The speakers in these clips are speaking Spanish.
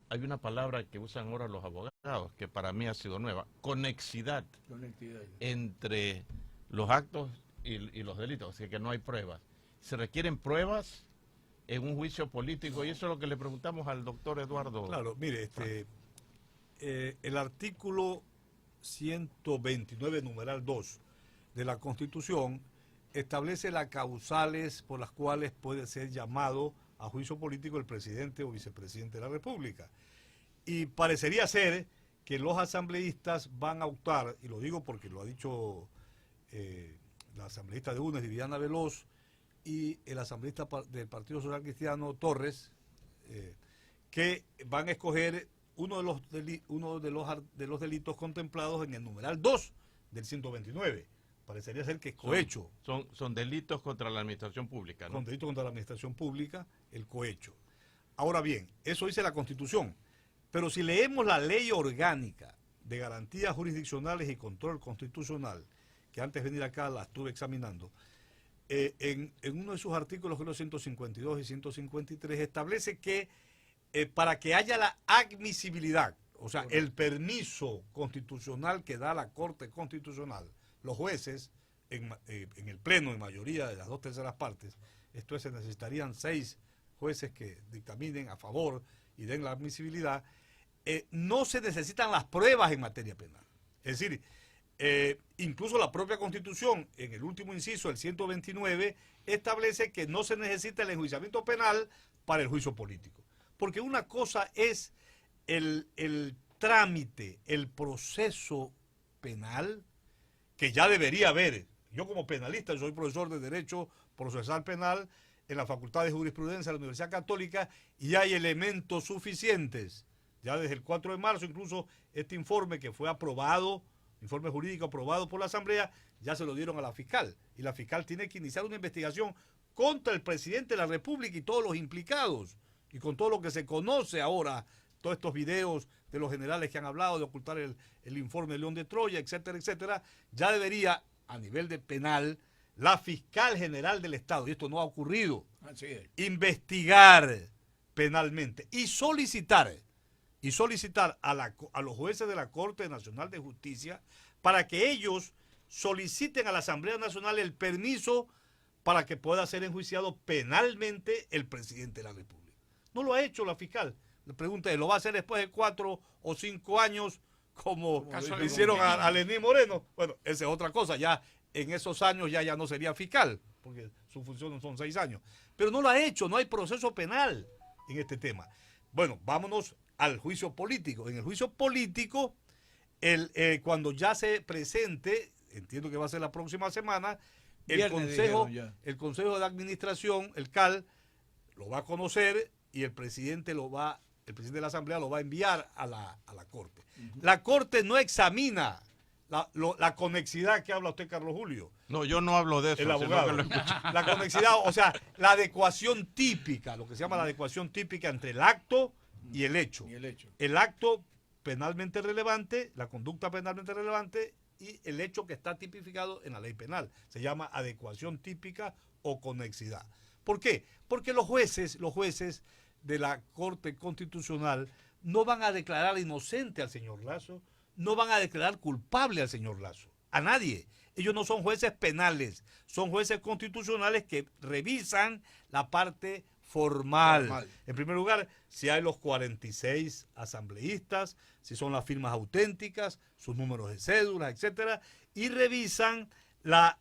hay una palabra que usan ahora los abogados, que para mí ha sido nueva, conexidad Conectividad. entre los actos y los delitos, o sea que no hay pruebas. Se requieren pruebas en un juicio político y eso es lo que le preguntamos al doctor Eduardo. Claro, mire, el artículo 129, numeral 2 de la Constitución establece las causales por las cuales puede ser llamado a juicio político el presidente o vicepresidente de la República. Y parecería ser que los asambleístas van a optar, y lo digo porque lo ha dicho la asambleísta de UNES, Viviana Veloz, y el asambleísta del Partido Social Cristiano, Torres, que van a escoger uno de los delitos contemplados en el numeral 2 del 129. Parecería ser que es cohecho. Son delitos contra la administración pública, ¿no? Con delitos contra la administración pública, el cohecho. Ahora bien, eso dice la Constitución. Pero si leemos la ley orgánica de garantías jurisdiccionales y control constitucional, que antes de venir acá la estuve examinando, en uno de sus artículos, los 152 y 153, establece que para que haya la admisibilidad, o sea, el permiso constitucional que da la Corte Constitucional, los jueces, en el pleno, en mayoría de las 2/3 partes, esto es, se necesitarían 6 jueces que dictaminen a favor y den la admisibilidad, no se necesitan las pruebas en materia penal. Es decir, incluso la propia Constitución, en el último inciso, el 129, establece que no se necesita el enjuiciamiento penal para el juicio político. Porque una cosa es el trámite, el proceso penal, que ya debería haber. Yo como penalista, soy profesor de Derecho Procesal Penal en la Facultad de Jurisprudencia de la Universidad Católica y hay elementos suficientes. Ya desde el 4 de marzo, incluso este informe que fue aprobado, informe jurídico aprobado por la Asamblea, ya se lo dieron a la fiscal. Y la fiscal tiene que iniciar una investigación contra el presidente de la República y todos los implicados. Y con todo lo que se conoce ahora, todos estos videos de los generales que han hablado de ocultar el informe de León de Troya, etcétera, etcétera, ya debería, a nivel de penal, la fiscal general del Estado, y esto no ha ocurrido, investigar penalmente y solicitar a los jueces de la Corte Nacional de Justicia para que ellos soliciten a la Asamblea Nacional el permiso para que pueda ser enjuiciado penalmente el presidente de la República. No lo ha hecho la fiscal. Le pregunté, ¿lo va a hacer después de 4 o 5 años como le hicieron a Lenín Moreno? Bueno, esa es otra cosa. Ya en esos años ya no sería fiscal, porque su función son 6 años. Pero no lo ha hecho, no hay proceso penal en este tema. Bueno, vámonos al juicio político. En el juicio político, cuando ya se presente, entiendo que va a ser la próxima semana, el Consejo de Administración, el CAL, lo va a conocer y el presidente de la Asamblea lo va a enviar a la Corte. La Corte no examina la conexidad que habla usted, Carlos Julio. No, yo no hablo de eso. El abogado. La conexidad, o sea, la adecuación típica, lo que se llama la adecuación típica entre el acto y el hecho. El acto penalmente relevante, la conducta penalmente relevante y el hecho que está tipificado en la ley penal. Se llama adecuación típica o conexidad. ¿Por qué? Porque los jueces de la Corte Constitucional no van a declarar inocente al señor Lasso, no van a declarar culpable al señor Lasso, a nadie. Ellos no son jueces penales, son jueces constitucionales que revisan la parte formal. En primer lugar, si hay los 46 asambleístas, si son las firmas auténticas, sus números de cédulas, etcétera, y revisan la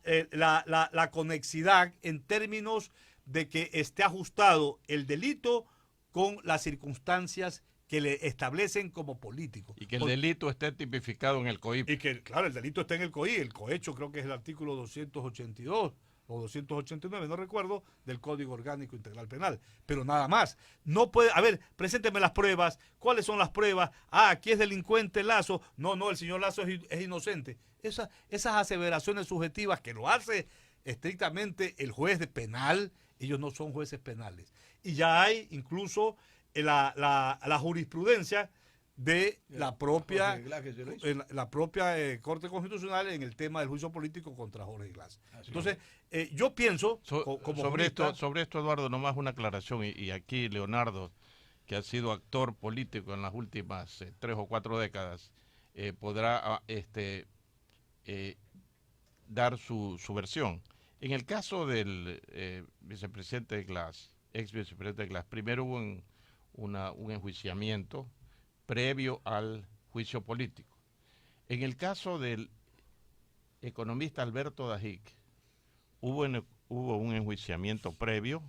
conexidad en términos de que esté ajustado el delito con las circunstancias que le establecen como político. Y que el delito esté tipificado en el COIP. Y que, claro, el delito está en el COIP. El cohecho creo que es el artículo 282 o 289, no recuerdo, del Código Orgánico Integral Penal. Pero nada más. No puede, a ver, presénteme las pruebas. ¿Cuáles son las pruebas? Ah, aquí es delincuente Lasso. No, el señor Lasso es inocente. Esas aseveraciones subjetivas que lo hace estrictamente el juez de penal, ellos no son jueces penales. Y ya hay incluso la jurisprudencia de la propia Corte Constitucional en el tema del juicio político contra Jorge Glass. Entonces, yo pienso, sobre esto, Eduardo, nomás una aclaración, y aquí Leonardo que ha sido actor político en las últimas 3 o 4 décadas, podrá dar su versión. En el caso del vicepresidente Glass, ex vicepresidente Glass, primero hubo un enjuiciamiento previo al juicio político. En el caso del economista Alberto Dajic, hubo un enjuiciamiento previo,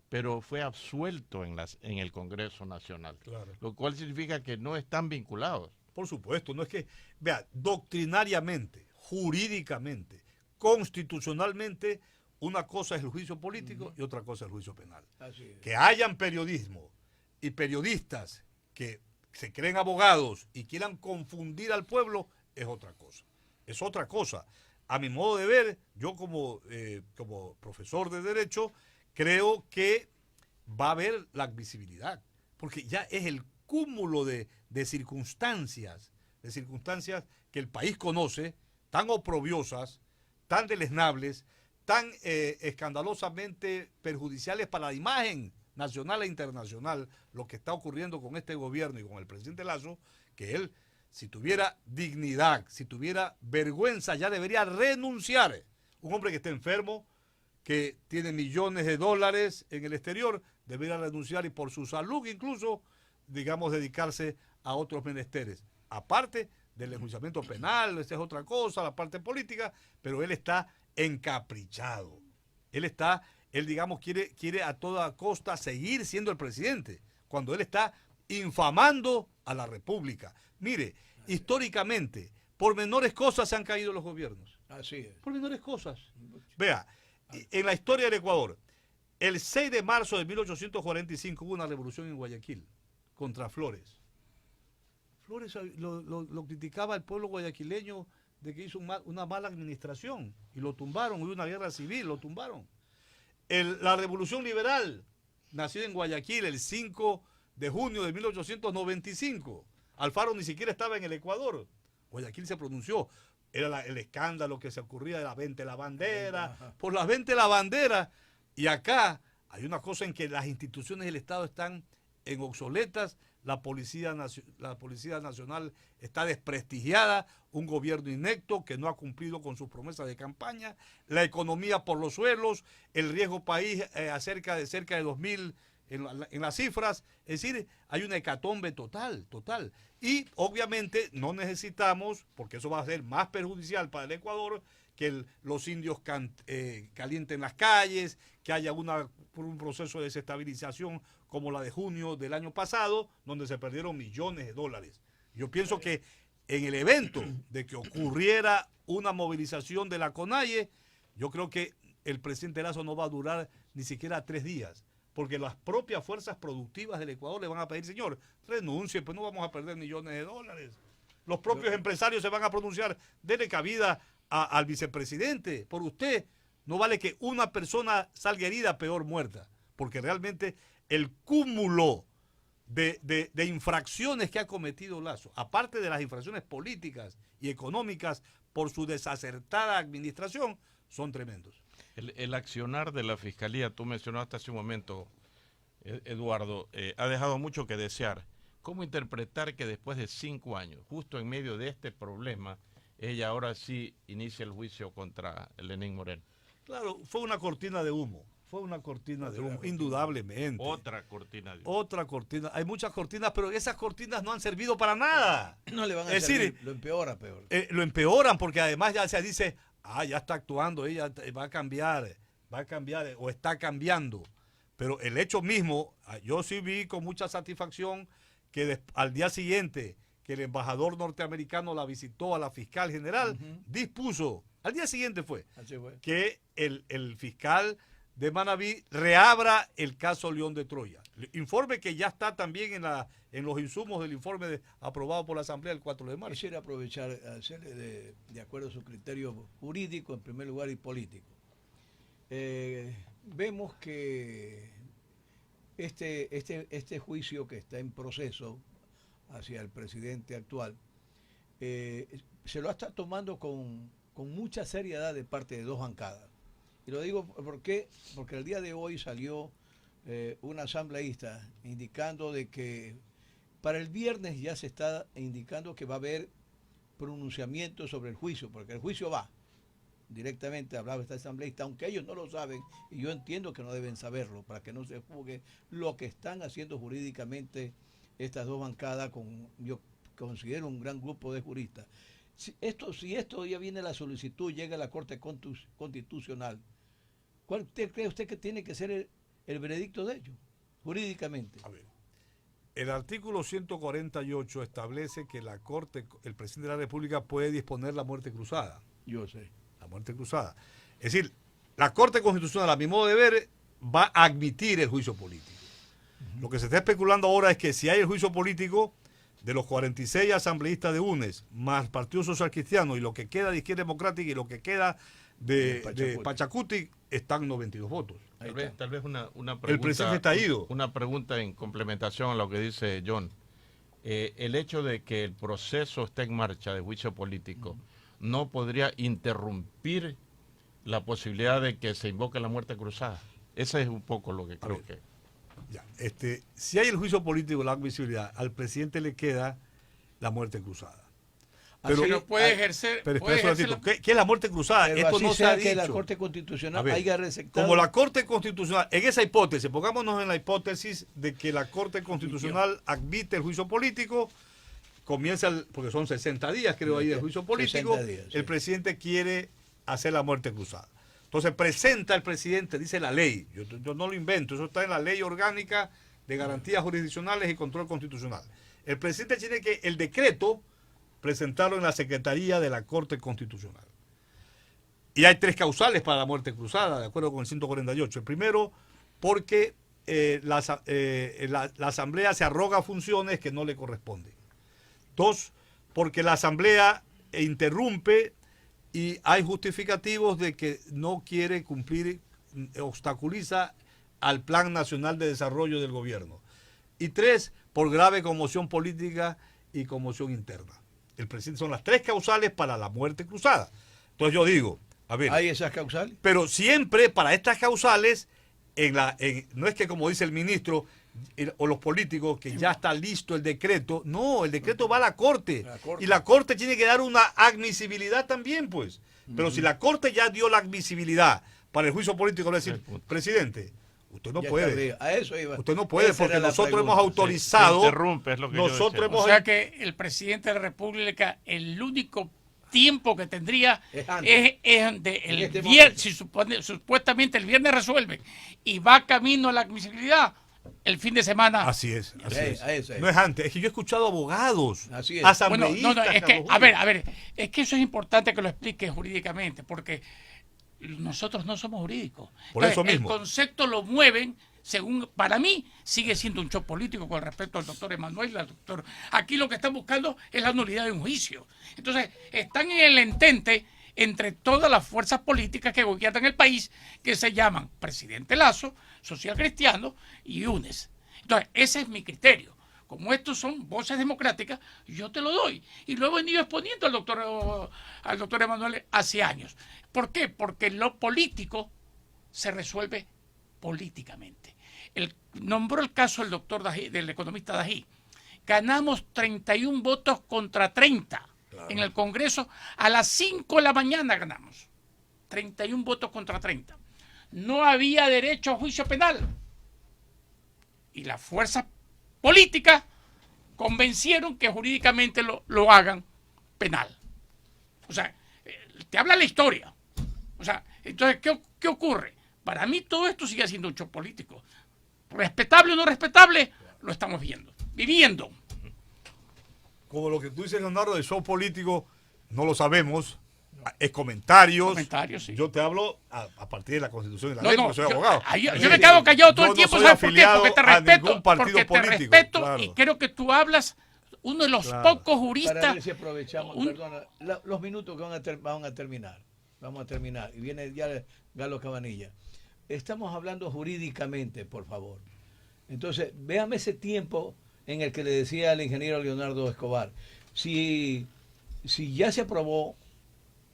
pero fue absuelto en el Congreso Nacional, Claro. lo cual significa que no están vinculados. Por supuesto, no es que, vea, doctrinariamente, jurídicamente, constitucionalmente, una cosa es el juicio político y otra cosa es el juicio penal. Así es. Que hayan periodismo y periodistas que se creen abogados y quieran confundir al pueblo es otra cosa. Es otra cosa. A mi modo de ver, yo como profesor de Derecho, creo que va a haber la admisibilidad, porque ya es el cúmulo de circunstancias que el país conoce, tan oprobiosas, tan deleznables, tan escandalosamente perjudiciales para la imagen nacional e internacional, lo que está ocurriendo con este gobierno y con el presidente Lazo, que él, si tuviera dignidad, si tuviera vergüenza, ya debería renunciar. Un hombre que esté enfermo, que tiene millones de dólares en el exterior, debería renunciar y por su salud incluso, digamos, dedicarse a otros menesteres. Aparte del enjuiciamiento penal, esa es otra cosa, la parte política, pero él está encaprichado. Él digamos, quiere a toda costa seguir siendo el presidente, cuando él está infamando a la República. Mire, históricamente, por menores cosas se han caído los gobiernos. Así es. Por menores cosas. Vea, en la historia del Ecuador, el 6 de marzo de 1845 hubo una revolución en Guayaquil contra Flores. Flores lo criticaba el pueblo guayaquileño de que hizo una mala administración y lo tumbaron, hubo una guerra civil, lo tumbaron. La revolución liberal, nacida en Guayaquil el 5 de junio de 1895. Alfaro ni siquiera estaba en el Ecuador. Guayaquil se pronunció. Era el escándalo que se ocurría de la venta de la bandera, por la venta de la bandera. Y acá hay una cosa en que las instituciones del Estado están en obsoletas, la Policía Nacional está desprestigiada, un gobierno inepto que no ha cumplido con sus promesas de campaña, la economía por los suelos, el riesgo país cerca de 2000 en las cifras, es decir, hay una hecatombe total. Y obviamente no necesitamos, porque eso va a ser más perjudicial para el Ecuador, que los indios calienten las calles, que haya un proceso de desestabilización como la de junio del año pasado, donde se perdieron millones de dólares. Yo pienso que en el evento de que ocurriera una movilización de la CONAIE, yo creo que el presidente Lazo no va a durar ni siquiera 3 días, porque las propias fuerzas productivas del Ecuador le van a pedir, señor, renuncie, pues no vamos a perder millones de dólares. Los propios empresarios se van a pronunciar, dele cabida al vicepresidente, por usted. No vale que una persona salga herida, peor muerta, porque realmente el cúmulo de infracciones que ha cometido Lazo, aparte de las infracciones políticas y económicas por su desacertada administración, son tremendos. El accionar de la Fiscalía, tú mencionaste hace un momento, Eduardo, ha dejado mucho que desear. ¿Cómo interpretar que después de 5 años, justo en medio de este problema, ella ahora sí inicia el juicio contra Lenín Moreno? Claro, fue una cortina de humo. Indudablemente. Otra cortina de humo. Otra cortina. Hay muchas cortinas, pero esas cortinas no han servido para nada. No le van a servir, lo empeora peor. Lo empeoran porque además ya se dice, ya está actuando, ella va a cambiar o está cambiando. Pero el hecho mismo, yo sí vi con mucha satisfacción que al día siguiente que el embajador norteamericano la visitó a la fiscal general, dispuso, al día siguiente fue, que el fiscal de Manabí reabra el caso León de Troya. Informe que ya está también en los insumos del informe aprobado por la Asamblea el 4 de marzo. Quisiera aprovechar, hacerle de acuerdo a su criterio jurídico en primer lugar y político. Vemos que este juicio que está en proceso hacia el presidente actual se lo está tomando con mucha seriedad de parte de dos bancadas. Y lo digo porque el día de hoy salió un asambleísta indicando de que para el viernes ya se está indicando que va a haber pronunciamiento sobre el juicio, porque el juicio va directamente, hablaba este asambleísta, aunque ellos no lo saben, y yo entiendo que no deben saberlo, para que no se juzgue lo que están haciendo jurídicamente estas dos bancadas, yo considero un gran grupo de juristas. Si esto ya viene la solicitud, llega a la Corte Constitucional, ¿cuál cree usted que tiene que ser el veredicto de ellos, jurídicamente? A ver, el artículo 148 establece que la Corte, el presidente de la República puede disponer la muerte cruzada. Yo sé. La muerte cruzada. Es decir, la Corte Constitucional, a mi modo de ver, va a admitir el juicio político. Lo que se está especulando ahora es que si hay el juicio político, de los 46 asambleístas de UNES, más Partido Social Cristiano, y lo que queda de Izquierda Democrática y lo que queda de Pachacuti, están 92 votos. Tal vez una pregunta. El presidente está ido. Una pregunta en complementación a lo que dice John. El hecho de que el proceso esté en marcha de juicio político no podría interrumpir la posibilidad de que se invoque la muerte cruzada. Ese es un poco lo que creo que... Ya, si hay el juicio político, la admisibilidad, al presidente le queda la muerte cruzada. Pero no puede ejercer. Pero ¿qué es la muerte cruzada? Pero esto así no se ha que dicho. la Corte Constitucional Ver, haya receptado. Como la Corte Constitucional, en esa hipótesis, pongámonos en la hipótesis de que la Corte Constitucional admite el juicio político, comienza, porque son 60 días, creo, ahí del juicio político, días, sí. El presidente quiere hacer la muerte cruzada. Entonces presenta el presidente, dice la ley, yo no lo invento, eso está en la Ley Orgánica de Garantías Jurisdiccionales y Control Constitucional. El presidente tiene que el decreto presentarlo en la Secretaría de la Corte Constitucional. Y hay 3 causales para la muerte cruzada, de acuerdo con el 148. El primero, porque la Asamblea se arroga funciones que no le corresponden. 2, porque la Asamblea interrumpe y hay justificativos de que no quiere cumplir, obstaculiza al Plan Nacional de Desarrollo del gobierno. Y 3, por grave conmoción política y conmoción interna. El presidente son las 3 causales para la muerte cruzada. Entonces yo digo, a ver. ¿Hay esas causales? Pero siempre para estas causales, no es que como dice el ministro o los políticos que ya está listo el decreto. No, el decreto va a la Corte. Y la Corte tiene que dar una admisibilidad también, pues. Pero si la Corte ya dio la admisibilidad para el juicio político, le decir, presidente, usted no puede. A eso iba. Usted no puede, Esa porque era la nosotros pregunta. hemos autorizado. Se interrumpe, es lo que nosotros yo decía. hemos. O sea que el presidente de la República, el único tiempo que tendría es el este viernes, si supuestamente el viernes resuelve y va camino a la admisibilidad, el fin de semana. Así es. Eso es. No es antes, es que yo he escuchado abogados, Así es. asambleístas. Bueno, es que, a ver, es que eso es importante que lo explique jurídicamente, porque nosotros no somos jurídicos. Por eso Entonces, mismo. el concepto lo mueven, según, para mí, sigue siendo un show político con respecto al doctor Emanuel. Aquí lo que están buscando es la nulidad de un juicio. Entonces, están en el entente entre todas las fuerzas políticas que gobiernan el país, que se llaman Presidente Lazo, Social Cristiano y UNES. Entonces, ese es mi criterio. Como estos son voces democráticas, yo te lo doy. Y lo he venido exponiendo al doctor Emanuel hace años. ¿Por qué? Porque lo político se resuelve políticamente. Nombró el caso del doctor Dají, del economista Dají. Ganamos 31 votos contra 30. Claro. En el Congreso a las 5 de la mañana ganamos. 31 votos contra 30. No había derecho a juicio penal. Y las fuerzas políticas convencieron que jurídicamente lo hagan penal. O sea, te habla la historia. O sea, entonces, ¿qué ocurre? Para mí todo esto sigue siendo un show político. Respetable o no respetable, lo estamos viviendo. Como lo que tú dices, Leonardo, de show político, no lo sabemos. Es comentarios. Sí. Yo te hablo a partir de la Constitución y la ley, porque soy abogado. Yo me quedo callado todo el tiempo, ¿sabes por qué? Porque te respeto. Porque te respeto, claro. Y creo que tú hablas, uno de los pocos juristas. Para ver si aprovechamos, perdona, los minutos que van a terminar. Vamos a terminar. Y viene ya Galo Cabanilla. Estamos hablando jurídicamente, por favor. Entonces, véame ese tiempo en el que le decía al ingeniero Leonardo Escobar, si ya se aprobó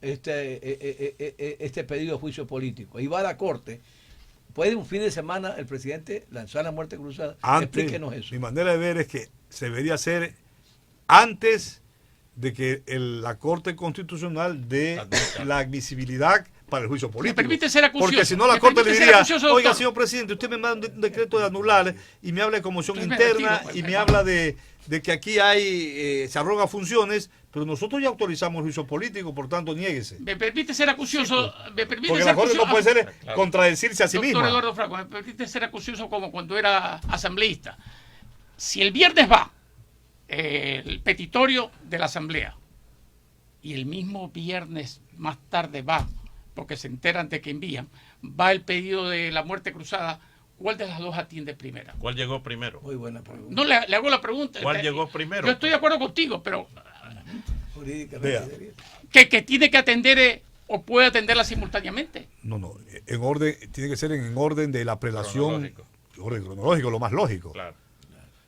este pedido de juicio político y va a la Corte, ¿Puede un fin de semana el presidente lanzar la muerte cruzada? Antes, Explíquenos eso. mi manera de ver es que se debería hacer antes de que la Corte Constitucional dé la admisibilidad para el juicio político. Me permite ser acucioso. Porque si no, la Me Corte le permite ser diría, acucioso, oiga, doctor. señor presidente, usted me manda un decreto de anular y me habla de conmoción Entonces me interna retiro, y pues, me habla de que aquí hay se arroga funciones, pero nosotros ya autorizamos el juicio político, por tanto, niéguese. Me permite ser acucioso. Me permite Porque ser la Corte no puede ser Claro. contradecirse a sí Doctor misma. Eduardo Franco, me permite ser acucioso como cuando era asambleísta. Si el viernes va el petitorio de la asamblea y el mismo viernes más tarde va, porque se enteran de que envían, va el pedido de la muerte cruzada, ¿cuál de las dos atiende primero? ¿Cuál llegó primero? Muy buena pregunta. No le hago la pregunta. ¿Cuál llegó primero? Yo estoy de acuerdo contigo, pero Jurídicamente Vea. debería. que tiene que atender o puede atenderla simultáneamente. No, en orden, tiene que ser en orden de la prelación, orden cronológico, lo más lógico. Claro.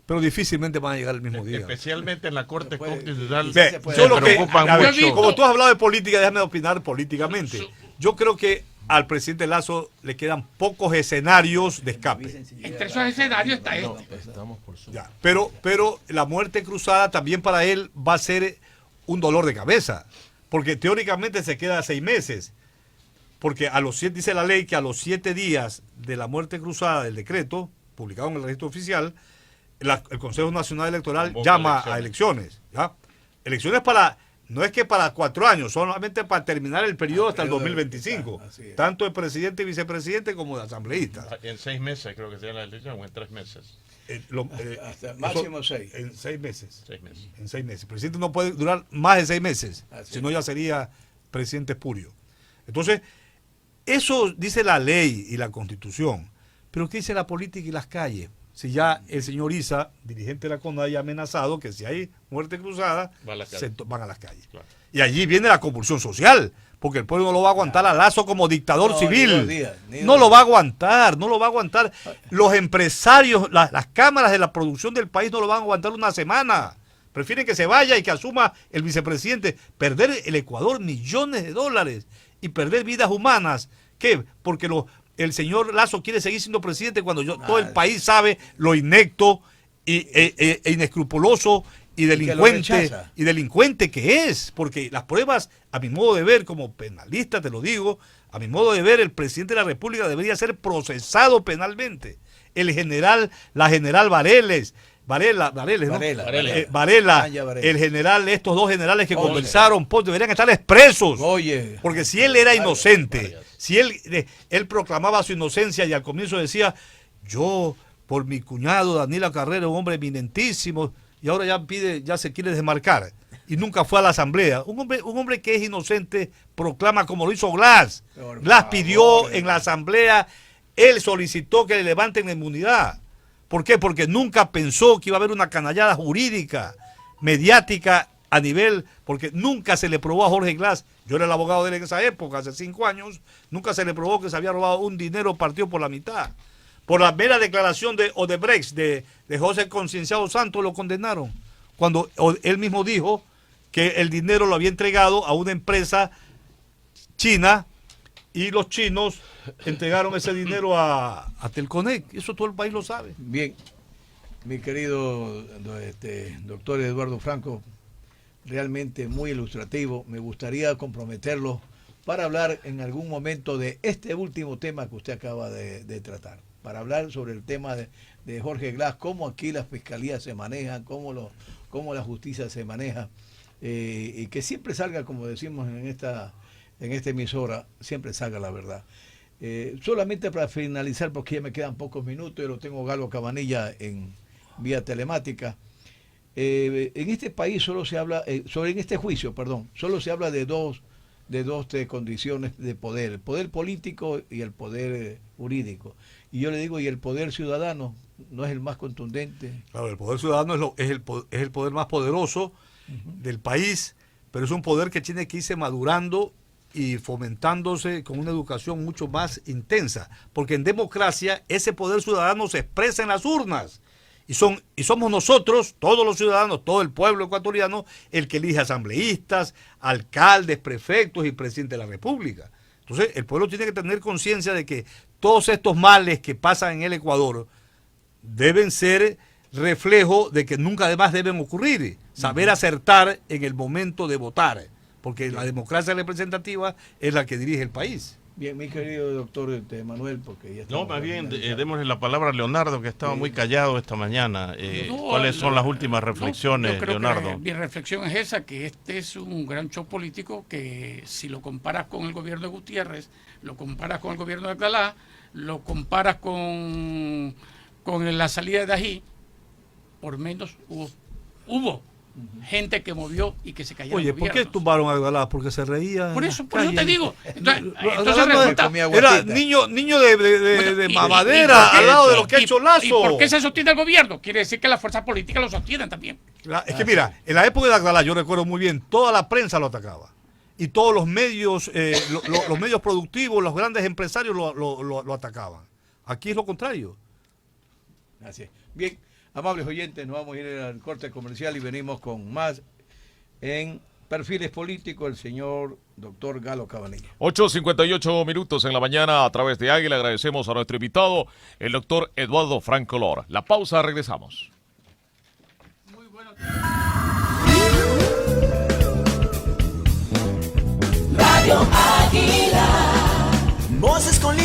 Pero difícilmente van a llegar el mismo día. Especialmente en la Corte Se puede- Constitucional. Sí, Ve, se puede. yo lo que, preocupan a ver, mucho. como tú has hablado de política, déjame opinar políticamente. Yo creo que al presidente Lazo le quedan pocos escenarios de escape. Entre esos escenarios está este. Ya, pero la muerte cruzada también para él va a ser un dolor de cabeza, porque teóricamente se queda 6 meses, porque a los 7, dice la ley que a los 7 días de la muerte cruzada del decreto, publicado en el registro oficial, el Consejo Nacional Electoral Convoca llama a elecciones. ¿Ya? Elecciones no es que para 4 años, solamente para terminar el periodo hasta el periodo 2025, así es. tanto de presidente y vicepresidente como de asambleístas. En 6 meses creo que sea la elección, o en 3 meses. Hasta máximo 6. En 6 meses. 6 meses. En 6 meses. El presidente no puede durar más de 6 meses, Así si no ya sería presidente espurio. Entonces, eso dice la ley y la Constitución. Pero ¿qué dice la política y las calles? Si ya el señor Isa, dirigente de la CONADE, ha amenazado que si hay muerte cruzada, Va a la calle. van a las calles. Claro. Y allí viene la convulsión social, porque el pueblo no lo va a aguantar a Lazo como dictador No, civil. ni 2 días, ni No 2 lo va a aguantar, no lo va a aguantar. Los empresarios, las cámaras de la producción del país no lo van a aguantar una semana. Prefieren que se vaya y que asuma el vicepresidente. Perder el Ecuador millones de dólares y perder vidas humanas. ¿Qué? Porque el señor Lazo quiere seguir siendo presidente cuando todo el país sabe lo inecto e inescrupuloso y que lo delincuente rechaza. delincuente que es, porque las pruebas, a mi modo de ver, como penalista te lo digo, a mi modo de ver, el presidente de la República debería ser procesado penalmente. La general Varela, el general, estos 2 generales que Ponce. conversaron, deberían estar expresos. Oye, Porque si él era inocente, si él proclamaba su inocencia y al comienzo decía, yo, por mi cuñado Daniela Carrera, un hombre eminentísimo, y ahora ya se quiere desmarcar, y nunca fue a la asamblea. Un hombre que es inocente proclama como lo hizo Glass. Por Glass favor, pidió en la asamblea, él solicitó que le levanten la inmunidad. ¿Por qué? Porque nunca pensó que iba a haber una canallada jurídica, mediática a nivel, porque nunca se le probó a Jorge Glass, yo era el abogado de él en esa época, hace 5 años, nunca se le probó que se había robado un dinero partido por la mitad. Por la mera declaración de Odebrecht, de José Concienciado Santos, lo condenaron. Cuando él mismo dijo que el dinero lo había entregado a una empresa china y los chinos entregaron ese dinero a Telconec. Eso todo el país lo sabe. bien, mi querido doctor Eduardo Franco, realmente muy ilustrativo. Me gustaría comprometerlo para hablar en algún momento de este último tema que usted acaba de tratar, para hablar sobre el tema de Jorge Glass, cómo aquí las fiscalías se manejan, cómo la justicia se maneja, y que siempre salga, como decimos en esta emisora, siempre salga la verdad. Solamente para finalizar, porque ya me quedan pocos minutos, yo lo tengo Galo Cabanilla en vía telemática. En este país solo se habla, en este juicio, perdón, solo se habla de dos condiciones de poder, el poder político y el poder jurídico. Y yo le digo, ¿y el poder ciudadano no es el más contundente? Claro, el poder ciudadano es el poder más poderoso del país, pero es un poder que tiene que irse madurando y fomentándose con una educación mucho más intensa, porque en democracia ese poder ciudadano se expresa en las urnas. Y somos nosotros, todos los ciudadanos, todo el pueblo ecuatoriano, el que elige asambleístas, alcaldes, prefectos y presidente de la República. Entonces, el pueblo tiene que tener conciencia de que todos estos males que pasan en el Ecuador deben ser reflejo de que nunca además deben ocurrir. Saber acertar en el momento de votar, porque la democracia representativa es la que dirige el país. Bien, mi querido doctor Manuel, porque ya No, estamos más bien, finalizando. démosle la palabra a Leonardo, que estaba muy callado esta mañana. ¿Cuáles son las últimas reflexiones, yo creo Leonardo? que mi reflexión es esa, que este es un gran show político que si lo comparas con el gobierno de Gutiérrez, lo comparas con el gobierno de Alcalá, lo comparas con la salida de Ají, por menos hubo gente que movió y que se cayeron. Oye, ¿por qué tumbaron a Alcalá? Porque se reía. Por en eso las te calles. digo. Entonces Alcalá no resulta- comía era aguacita. niño de y- mamadera y- y- al lado de y- lo que ha y- hecho Lazo. ¿Y por qué se sostiene el gobierno? Quiere decir que las fuerzas políticas lo sostienen también. Es que mira, en la época de Alcalá, yo recuerdo muy bien, toda la prensa lo atacaba. Y todos los medios, los medios productivos, los grandes empresarios lo atacaban. Aquí es lo contrario. Así es. Bien, amables oyentes, nos vamos a ir al corte comercial y venimos con más en Perfiles Políticos, el señor doctor Galo Cabanilla. 8:58 minutos en la mañana a través de Águila. Agradecemos a nuestro invitado, el doctor Eduardo Franco Lor. La pausa, regresamos. Radio Águila, voces con